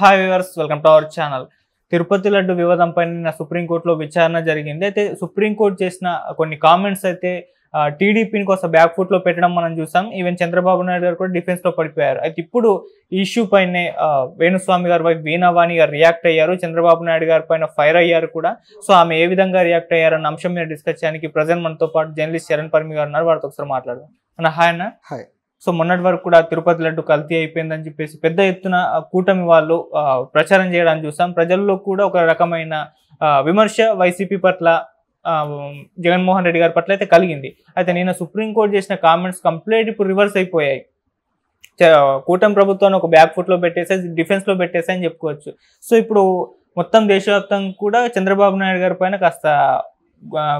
Hi viewers, welcome to our channel. Tirupati laddu వివాదంపై నిన్న సుప్రీంకోర్టులో విచారణ జరిగింది. అయితే సుప్రీంకోర్టు చేసిన కొన్ని కామెంట్స్ అయితే టీడీపీని కోసం బ్యాక్ ఫుట్ లో పెట్టడం మనం చూసాం. ఈవెన్ చంద్రబాబు నాయుడు గారు కూడా డిఫెన్స్ లో పడిపోయారు. అయితే ఇప్పుడు ఈ ఇష్యూ పైనే వేణుస్వామి గారి వైపు వీణావాణి గారు రియాక్ట్ అయ్యారు. చంద్రబాబు నాయుడు గారి పైన ఫైర్ అయ్యారు కూడా. సో ఆమె ఏ విధంగా రియాక్ట్ అయ్యారన్న అంశం మీద డిస్కస్ చేయడానికి ప్రజెంట్ మనతో పాటు జర్నలిస్ట్ చరణ్ పర్మి గారు ఉన్నారు. వారితో ఒకసారి మాట్లాడదాం. అన్న హాయ్ అన్న. హాయ్. సో మొన్నటి వరకు కూడా తిరుపతి లడ్డు కల్తీ అయిపోయిందని చెప్పేసి పెద్ద ఎత్తున కూటమి వాళ్ళు ప్రచారం చేయడానికి చూసాం. ప్రజల్లో కూడా ఒక రకమైన విమర్శ వైసీపీ పట్ల, జగన్మోహన్ రెడ్డి గారి పట్ల అయితే కలిగింది. అయితే నిన్న సుప్రీంకోర్టు చేసిన కామెంట్స్ కంప్లీట్ ఇప్పుడు రివర్స్ అయిపోయాయి. కూటమి ప్రభుత్వాన్ని ఒక బ్యాక్ ఫుట్ లో పెట్టేసి డిఫెన్స్ లో పెట్టేసి అని చెప్పుకోవచ్చు. సో ఇప్పుడు మొత్తం దేశవ్యాప్తంగా కూడా చంద్రబాబు నాయుడు గారి పైన కాస్త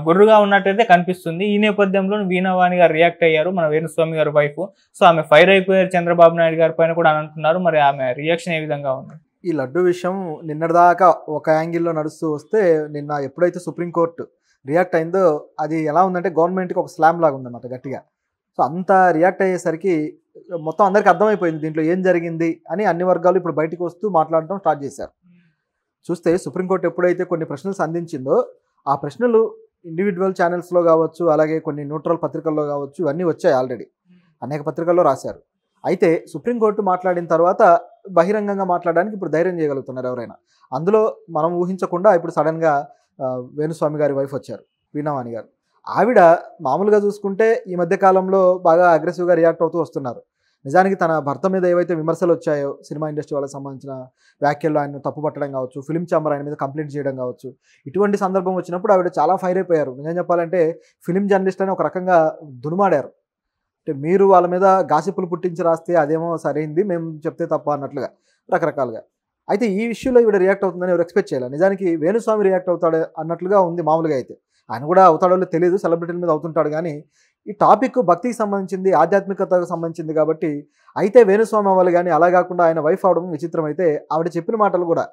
గుర్రుగా ఉన్నట్టయితే కనిపిస్తుంది. ఈ నేపథ్యంలో వీణావాణి గారు రియాక్ట్ అయ్యారు, మన వేణుస్వామి గారి వైపు. సో ఆమె ఫైర్ అయిపోయారు చంద్రబాబు నాయుడు గారి పైన కూడా అని అంటున్నారు. మరి ఆమె రియాక్షన్ ఏ విధంగా ఉంది? ఈ లడ్డు విషయం నిన్నటిదాకా ఒక యాంగిల్లో నడుస్తూ వస్తే నిన్న ఎప్పుడైతే సుప్రీంకోర్టు రియాక్ట్ అయిందో అది ఎలా ఉందంటే గవర్నమెంట్కి ఒక స్లామ్ లాగా ఉందన్నమాట గట్టిగా. సో అంత రియాక్ట్ అయ్యేసరికి మొత్తం అందరికీ అర్థమైపోయింది దీంట్లో ఏం జరిగింది అని. అన్ని వర్గాలు ఇప్పుడు బయటకు వస్తూ మాట్లాడటం స్టార్ట్ చేశారు. చూస్తే సుప్రీంకోర్టు ఎప్పుడైతే కొన్ని ప్రశ్నలు సంధించిందో ఆ ప్రశ్నలు ఇండివిజువల్ ఛానల్స్లో కావచ్చు, అలాగే కొన్ని న్యూట్రల్ పత్రికల్లో కావచ్చు, ఇవన్నీ వచ్చాయి. ఆల్రెడీ అనేక పత్రికల్లో రాశారు. అయితే సుప్రీంకోర్టు మాట్లాడిన తర్వాత బహిరంగంగా మాట్లాడడానికి ఇప్పుడు ధైర్యం చేయగలుగుతున్నారు ఎవరైనా. అందులో మనం ఊహించకుండా ఇప్పుడు సడన్గా వేణుస్వామి గారి వైఫ్ వచ్చారు, వీణావాణి గారు. ఆవిడ మామూలుగా చూసుకుంటే ఈ మధ్య కాలంలో బాగా అగ్రెసివ్గా రియాక్ట్ అవుతూ వస్తున్నారు. నిజానికి తన భర్త మీద ఏవైతే విమర్శలు వచ్చాయో, సినిమా ఇండస్ట్రీ వాళ్ళకి సంబంధించిన వ్యాఖ్యల్లో ఆయన తప్పుపట్టడం కావచ్చు, ఫిలిం ఛాంబర్ ఆయన మీద కంప్లైంట్ చేయడం కావచ్చు, ఇటువంటి సందర్భం వచ్చినప్పుడు ఆవిడ చాలా ఫైర్ అయిపోయారు. నిజం చెప్పాలంటే ఫిలిం జర్నలిస్ట్ అని ఒక రకంగా దునుమాడారు. అంటే మీరు వాళ్ళ మీద గాసిపులు పుట్టించి రాస్తే అదేమో సరైంది, మేము చెప్తే తప్ప అన్నట్లుగా రకరకాలుగా. అయితే ఈ ఇష్యూలో ఈవిడ రియాక్ట్ అవుతుందని ఎవరు ఎక్స్పెక్ట్ చేయాలి. నిజానికి వేణుస్వామి రియాక్ట్ అవుతాడు అన్నట్లుగా ఉంది మామూలుగా. అయితే ఆయన కూడా అవుతాడో తెలియదు, సెలబ్రిటీల మీద అవుతుంటాడు. కానీ ఈ టాపిక్ భక్తికి సంబంధించింది, ఆధ్యాత్మికతకు సంబంధించింది కాబట్టి అయితే వేణుస్వామి అవ్వాలి. కానీ అలా కాకుండా ఆయన వైఫ్ అవడం విచిత్రం. అయితే ఆవిడ చెప్పిన మాటలు కూడా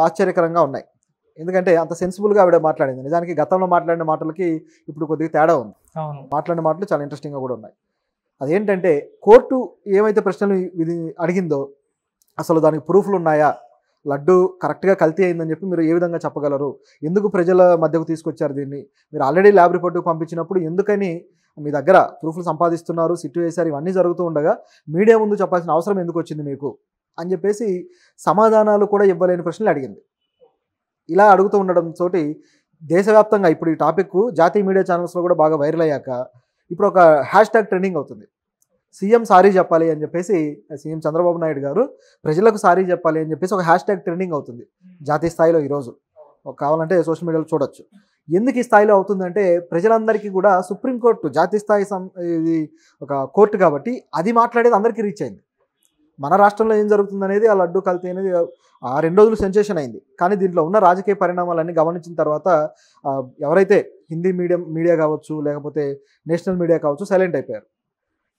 ఆశ్చర్యకరంగా ఉన్నాయి. ఎందుకంటే అంత సెన్సిబుల్గా ఆవిడ మాట్లాడింది. నిజానికి గతంలో మాట్లాడిన మాటలకి ఇప్పుడు కొద్దిగా తేడా ఉంది. మాట్లాడిన మాటలు చాలా ఇంట్రెస్టింగ్గా కూడా ఉన్నాయి. అదేంటంటే కోర్టు ఏమైతే ప్రశ్నలు అడిగిందో అసలు దానికి ప్రూఫ్లు ఉన్నాయా, లడ్డు కరెక్ట్గా కల్తీ అయిందని చెప్పి మీరు ఏ విధంగా చెప్పగలరు, ఎందుకు ప్రజల మధ్యకు తీసుకొచ్చారు దీన్ని, మీరు ఆల్రెడీ ల్యాబ్ రిపోర్టుకు పంపించినప్పుడు ఎందుకని మీ దగ్గర ప్రూఫ్లు సంపాదిస్తున్నారు, సిట్టు వేశారు, ఇవన్నీ జరుగుతూ ఉండగా మీడియా ముందు చెప్పాల్సిన అవసరం ఎందుకు వచ్చింది మీకు అని చెప్పేసి సమాధానాలు కూడా ఇవ్వలేని ప్రశ్నలు అడిగింది. ఇలా అడుగుతూ ఉండడంతో దేశవ్యాప్తంగా ఇప్పుడు ఈ టాపిక్ జాతీయ మీడియా ఛానల్స్లో కూడా బాగా వైరల్ అయ్యాక ఇప్పుడు ఒక హ్యాష్ ట్యాగ్ ట్రెండింగ్ అవుతుంది. సీఎం సారీ చెప్పాలి అని చెప్పేసి, సీఎం చంద్రబాబు నాయుడు గారు ప్రజలకు సారీ చెప్పాలి అని చెప్పేసి ఒక హ్యాష్ ట్యాగ్ ట్రెండింగ్ అవుతుంది జాతీయ స్థాయిలో. ఈరోజు కావాలంటే సోషల్ మీడియాలో చూడొచ్చు. ఎందుకు ఈ స్థాయిలో అవుతుందంటే ప్రజలందరికీ కూడా సుప్రీంకోర్టు జాతీయ స్థాయి ఇది ఒక కోర్టు కాబట్టి అది మాట్లాడేది అందరికీ రీచ్ అయింది. మన రాష్ట్రంలో ఏం జరుగుతుంది అనేది, ఆ లడ్డు కల్తీ అనేది ఆ 2 రోజులు సెన్సేషన్ అయింది. కానీ దీంట్లో ఉన్న రాజకీయ పరిణామాలన్నీ గమనించిన తర్వాత ఎవరైతే హిందీ మీడియా కావచ్చు, లేకపోతే నేషనల్ మీడియా కావచ్చు, సైలెంట్ అయిపోయారు.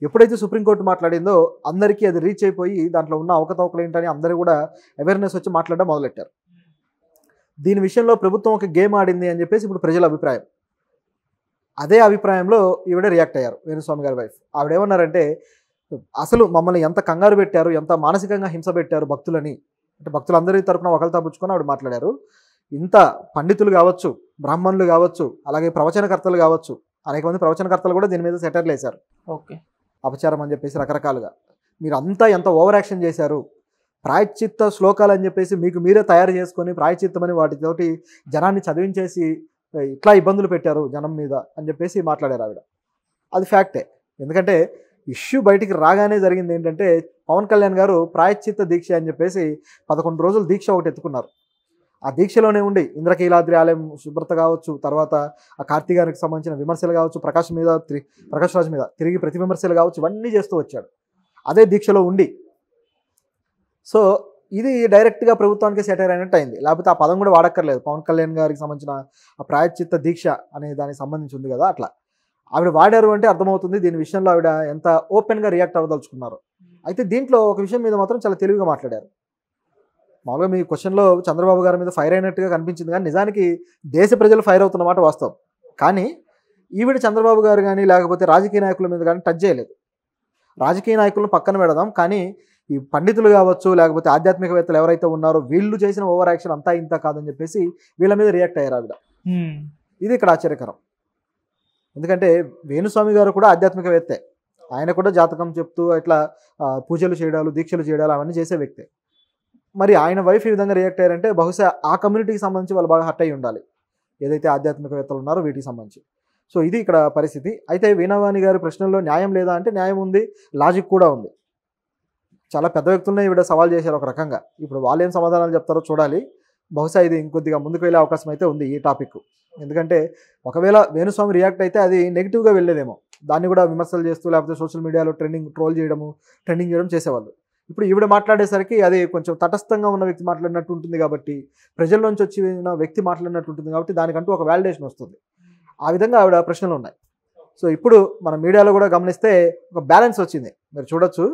ఎప్పుడైతే సుప్రీంకోర్టు మాట్లాడిందో అందరికీ అది రీచ్ అయిపోయి దాంట్లో ఉన్న అవకతవకలు ఏంటని అందరూ కూడా అవేర్నెస్ వచ్చి మాట్లాడడం మొదలెట్టారు. దీని విషయంలో ప్రభుత్వం ఒక గేమ్ ఆడింది అని చెప్పేసి ఇప్పుడు ప్రజల అభిప్రాయం. అదే అభిప్రాయంలో ఈవిడ రియాక్ట్ అయ్యారు, వేణుస్వామి గారి వైఫ్. ఆవిడేమన్నారంటే అసలు మమ్మల్ని ఎంత కంగారు పెట్టారు, ఎంత మానసికంగా హింస పెట్టారు భక్తులని, అంటే భక్తులందరి తరపున ఒకరు తప్పుచుకొని ఆవిడ మాట్లాడారు. ఇంత పండితులు కావచ్చు, బ్రాహ్మణులు కావచ్చు, అలాగే ప్రవచనకర్తలు కావచ్చు, అనేక మంది ప్రవచనకర్తలు కూడా దీని మీద సెటర్లు వేశారు. ఓకే, అపచారం అని చెప్పేసి రకరకాలుగా. మీరు అంతా ఎంత ఓవర్ యాక్షన్ చేశారు, ప్రాయశ్చిత్త శ్లోకాలు అని చెప్పేసి మీకు మీరే తయారు చేసుకొని ప్రాయశ్చిత్తమని వాటితోటి జనాన్ని చదివించేసి ఇట్లా ఇబ్బందులు పెట్టారు జనం మీద అని చెప్పేసి మాట్లాడారు ఆవిడ. అది ఫ్యాక్టే. ఎందుకంటే ఇష్యూ బయటికి రాగానే జరిగింది ఏంటంటే పవన్ కళ్యాణ్ గారు ప్రాయశ్చిత్త దీక్ష అని చెప్పేసి 11 రోజులు దీక్ష ఒకటి ఎత్తుకున్నారు. ఆ దీక్షలోనే ఉండి ఇంద్రకీలాద్రి ఆలయం శుభ్రత కావచ్చు, తర్వాత ఆ కార్తీకానికి సంబంధించిన విమర్శలు కావచ్చు, ప్రకాష్ రాజ్ మీద తిరిగి ప్రతి విమర్శలు కావచ్చు, ఇవన్నీ చేస్తూ వచ్చాడు అదే దీక్షలో ఉండి. సో ఇది డైరెక్ట్గా ప్రభుత్వానికి సెటైర్ అయినట్టు అయింది. లేకపోతే ఆ పదం కూడా వాడక్కర్లేదు. పవన్ కళ్యాణ్ గారికి సంబంధించిన ఆ ప్రాయశ్చిత్త దీక్ష అనే దానికి సంబంధించి ఉంది కదా, అట్లా ఆవిడ వాడారు అంటే అర్థమవుతుంది దీని విషయంలో ఆవిడ ఎంత ఓపెన్గా రియాక్ట్ అవ్వదలుచుకున్నారు. అయితే దీంట్లో ఒక విషయం మీద మాత్రం చాలా తెలివిగా మాట్లాడారు. మామూలుగా మీ క్వశ్చన్లో చంద్రబాబు గారి మీద ఫైర్ అయినట్టుగా కనిపించింది, కానీ నిజానికి దేశ ప్రజలు ఫైర్ అవుతున్నమాట వాస్తవం. కానీ ఈవిడ చంద్రబాబు గారు కానీ లేకపోతే రాజకీయ నాయకుల మీద కానీ టచ్ చేయలేదు. రాజకీయ నాయకులను పక్కన పెడదాం, కానీ ఈ పండితులు కావచ్చు లేకపోతే ఆధ్యాత్మికవేత్తలు ఎవరైతే ఉన్నారో వీళ్ళు చేసిన ఓవర్ యాక్షన్ అంతా ఇంత కాదని చెప్పేసి వీళ్ళ మీద రియాక్ట్ అయ్యారు ఆవిడ. ఇది ఇక్కడ ఆశ్చర్యకరం. ఎందుకంటే వేణుస్వామి గారు కూడా ఆధ్యాత్మికవేత్తే, ఆయన కూడా జాతకం చెప్తూ ఇట్లా పూజలు చేయడాలు దీక్షలు చేయడాలు అవన్నీ చేసే వ్యక్తే. మరి ఆయన వైఫ్ ఈ విధంగా రియాక్ట్ అయ్యారంటే బహుశా ఆ కమ్యూనిటీకి సంబంధించి వాళ్ళు బాగా హర్ట్ అయి ఉండాలి, ఏదైతే ఆధ్యాత్మికవేత్తలు ఉన్నారో వీటికి సంబంధించి. సో ఇది ఇక్కడ పరిస్థితి. అయితే వీణావాణి గారి ప్రశ్నల్లో న్యాయం లేదా అంటే న్యాయం ఉంది, లాజిక్ కూడా ఉంది. చాలా పెద్ద వ్యక్తులనే ఈవిడ సవాల్ చేశారు ఒక రకంగా. ఇప్పుడు వాళ్ళు ఏం సమాధానాలు చెప్తారో చూడాలి. బహుశా ఇది ఇంకొద్దిగా ముందుకు వెళ్ళే అవకాశం అయితే ఉంది ఈ టాపిక్. ఎందుకంటే ఒకవేళ వేణుస్వామి రియాక్ట్ అయితే అది నెగిటివ్గా వెళ్ళేదేమో, దాన్ని కూడా విమర్శలు చేస్తూ లేకపోతే సోషల్ మీడియాలో ట్రోల్ చేయడం చేసేవాళ్ళు. ఇప్పుడు ఈవిడ మాట్లాడేసరికి అది కొంచెం తటస్థంగా ఉన్న వ్యక్తి మాట్లాడినట్టు ఉంటుంది కాబట్టి, ప్రజల్లోంచి వచ్చిన వ్యక్తి మాట్లాడినట్టు ఉంటుంది కాబట్టి దానికంటూ ఒక వ్యాలిడేషన్ వస్తుంది. ఆ విధంగా ఆవిడ ప్రశ్నలు ఉన్నాయి. సో ఇప్పుడు మన మీడియాలో కూడా గమనిస్తే ఒక బ్యాలెన్స్ వచ్చింది. మీరు చూడొచ్చు,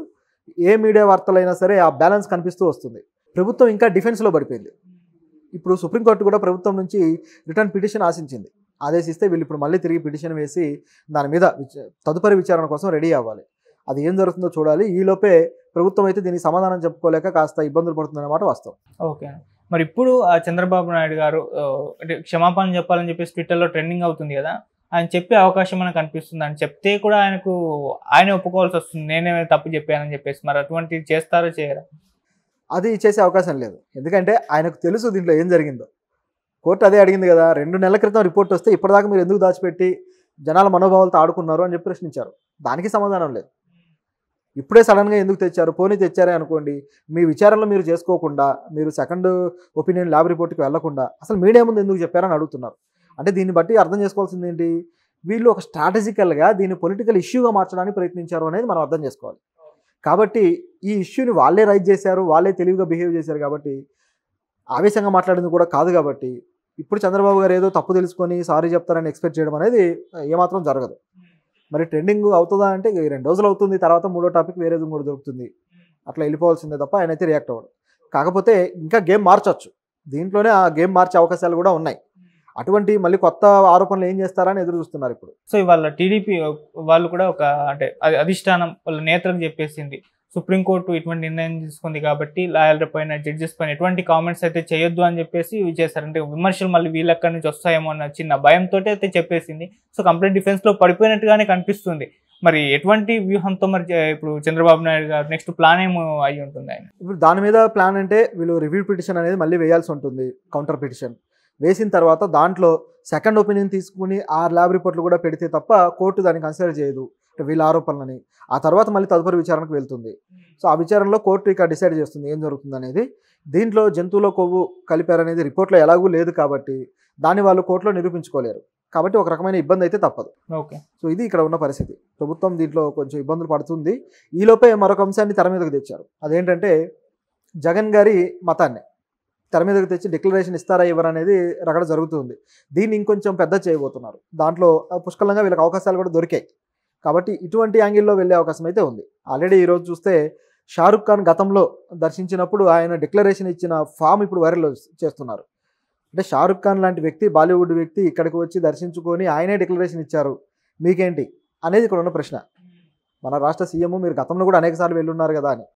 ఏ మీడియా వార్తలైనా సరే ఆ బ్యాలెన్స్ కనిపిస్తూ వస్తుంది. ప్రభుత్వం ఇంకా డిఫెన్స్లో పడిపోయింది. ఇప్పుడు సుప్రీంకోర్టు కూడా ప్రభుత్వం నుంచి రిటర్న్ పిటిషన్ ఆదేశిస్తే వీళ్ళు ఇప్పుడు మళ్ళీ తిరిగి పిటిషన్ వేసి దాని మీద తదుపరి విచారణ కోసం రెడీ అవ్వాలి. అది ఏం జరుగుతుందో చూడాలి. ఈలోపే ప్రభుత్వం అయితే దీనికి సమాధానం చెప్పుకోలేక కాస్త ఇబ్బందులు పడుతుందన్నమాట వాస్తవం. ఓకే, మరి ఇప్పుడు చంద్రబాబు నాయుడు గారు అంటే క్షమాపణ చెప్పాలని చెప్పేసి ట్విట్టర్లో ట్రెండింగ్ అవుతుంది కదా, ఆయన చెప్పే అవకాశం మనకు అనిపిస్తుంది. అని చెప్తే కూడా ఆయన ఒప్పుకోవాల్సి వస్తుంది, నేనేమైనా తప్పు చెప్పానని చెప్పేసి. మరి అటువంటిది చేస్తారో చేయరా? అది చేసే అవకాశం లేదు. ఎందుకంటే ఆయనకు తెలుసు దీంట్లో ఏం జరిగిందో. కోర్టు అదే అడిగింది కదా, 2 నెలల క్రితం రిపోర్ట్ వస్తే ఇప్పటిదాకా మీరు ఎందుకు దాచిపెట్టి జనాల మనోభావాలతో ఆడుకున్నారు అని చెప్పి ప్రశ్నించారు. దానికి సమాధానం లేదు. ఇప్పుడే సడన్గా ఎందుకు తెచ్చారు, పోనీ తెచ్చారే అనుకోండి, మీ విచారణలో మీరు చేసుకోకుండా, మీరు సెకండ్ ఒపీనియన్ ల్యాబ్ రిపోర్ట్కి వెళ్లకుండా అసలు మీడియా ముందు ఎందుకు చెప్పారని అడుగుతున్నారు. అంటే దీన్ని బట్టి అర్థం చేసుకోవాల్సింది ఏంటి, వీళ్ళు ఒక స్ట్రాటజికల్గా దీన్ని పొలిటికల్ ఇష్యూగా మార్చడానికి ప్రయత్నించారు అనేది మనం అర్థం చేసుకోవాలి. కాబట్టి ఈ ఇష్యూని వాళ్ళే రైజ్ చేశారు, వాళ్ళే తెలివిగా బిహేవ్ చేశారు కాబట్టి, ఆవేశంగా మాట్లాడింది కూడా కాదు కాబట్టి, ఇప్పుడు చంద్రబాబు గారు ఏదో తప్పు తెలుసుకొని సారీ చెప్తారని ఎక్స్పెక్ట్ చేయడం అనేది ఏమాత్రం జరగదు. మరి ట్రెండింగ్ అవుతుందా అంటే 2 రోజులు అవుతుంది, తర్వాత 3వ టాపిక్ వేరేది కూడా దొరుకుతుంది, అట్లా వెళ్ళిపోవాల్సిందే తప్ప ఆయన అయితే రియాక్ట్ అవ్వడు. కాకపోతే ఇంకా గేమ్ మార్చొచ్చు, దీంట్లోనే ఆ గేమ్ మార్చే అవకాశాలు కూడా ఉన్నాయి. అటువంటి మళ్ళీ కొత్త ఆరోపణలు ఏం చేస్తారని ఎదురు చూస్తున్నారు ఇప్పుడు. సో ఇవాళ టీడీపీ వాళ్ళు కూడా ఒక అంటే అధిష్టానం వాళ్ళ నేతలకు చెప్పేసింది, సుప్రీంకోర్టు ఇటువంటి నిర్ణయం తీసుకుంది కాబట్టి లాయర్ల పైన జడ్జెస్ పైన ఎటువంటి కామెంట్స్ అయితే చేయొద్దు అని చెప్పేసి చేశారు. అంటే విమర్శలు మళ్ళీ వీళ్ళక్కడి నుంచి వస్తాయేమో అన్న చిన్న భయంతో అయితే చెప్పేసింది. సో కంప్లీట్ డిఫెన్స్లో పడిపోయినట్టుగానే కనిపిస్తుంది. మరి ఎటువంటి వ్యూహంతో మరి ఇప్పుడు చంద్రబాబు నాయుడు గారు నెక్స్ట్ ప్లాన్ ఏమో అయి ఉంటుంది ఆయన? ఇప్పుడు దాని మీద ప్లాన్ అంటే వీళ్ళు రివ్యూ పిటిషన్ అనేది మళ్ళీ వేయాల్సి ఉంటుంది. కౌంటర్ పిటిషన్ వేసిన తర్వాత దాంట్లో సెకండ్ ఒపీనియన్ తీసుకుని ఆ ల్యాబ్ రిపోర్ట్లు కూడా పెడితే తప్ప కోర్టు దాన్ని కన్సిడర్ చేయదు వీళ్ళ ఆరోపణలని. ఆ తర్వాత మళ్ళీ తదుపరి విచారణకు వెళ్తుంది. సో ఆ విచారణలో కోర్టు ఇక డిసైడ్ చేస్తుంది ఏం జరుగుతుంది అనేది. దీంట్లో జంతువుల కొవ్వు కలిపారనేది రిపోర్ట్లో ఎలాగూ లేదు కాబట్టి దాన్ని వాళ్ళు కోర్టులో నిరూపించుకోలేరు. కాబట్టి ఒక రకమైన ఇబ్బంది అయితే తప్పదు. ఓకే, సో ఇది ఇక్కడ ఉన్న పరిస్థితి. ప్రభుత్వం దీంట్లో కొంచెం ఇబ్బందులు పడుతుంది. ఈలోపే మరొక అంశాన్ని తెర మీదకు తెచ్చారు. అదేంటంటే జగన్ గారి మతాన్ని తెర మీదకి తెచ్చి డిక్లరేషన్ ఇస్తారా ఇవ్వరా అనేది రగడ జరుగుతుంది. దీన్ని ఇంకొంచెం పెద్ద చేయబోతున్నారు. దాంట్లో పుష్కలంగా వీళ్ళకి అవకాశాలు కూడా దొరికాయి కాబట్టి ఇటువంటి యాంగిల్లో వెళ్ళే అవకాశం అయితే ఉంది. ఆల్రెడీ ఈరోజు చూస్తే షారుఖ్ ఖాన్ గతంలో దర్శించినప్పుడు ఆయన డిక్లరేషన్ ఇచ్చిన ఫామ్ ఇప్పుడు వైరల్ చేస్తున్నారు. అంటే షారుఖ్ ఖాన్ లాంటి వ్యక్తి, బాలీవుడ్ వ్యక్తి ఇక్కడికి వచ్చి దర్శించుకొని ఆయనే డిక్లరేషన్ ఇచ్చారు, మీకేంటి అనేది ఇక్కడ ఉన్న ప్రశ్న. మన రాష్ట్ర సీఎం మీరు గతంలో కూడా అనేక సార్లు వెళ్ళున్నారు కదా అని.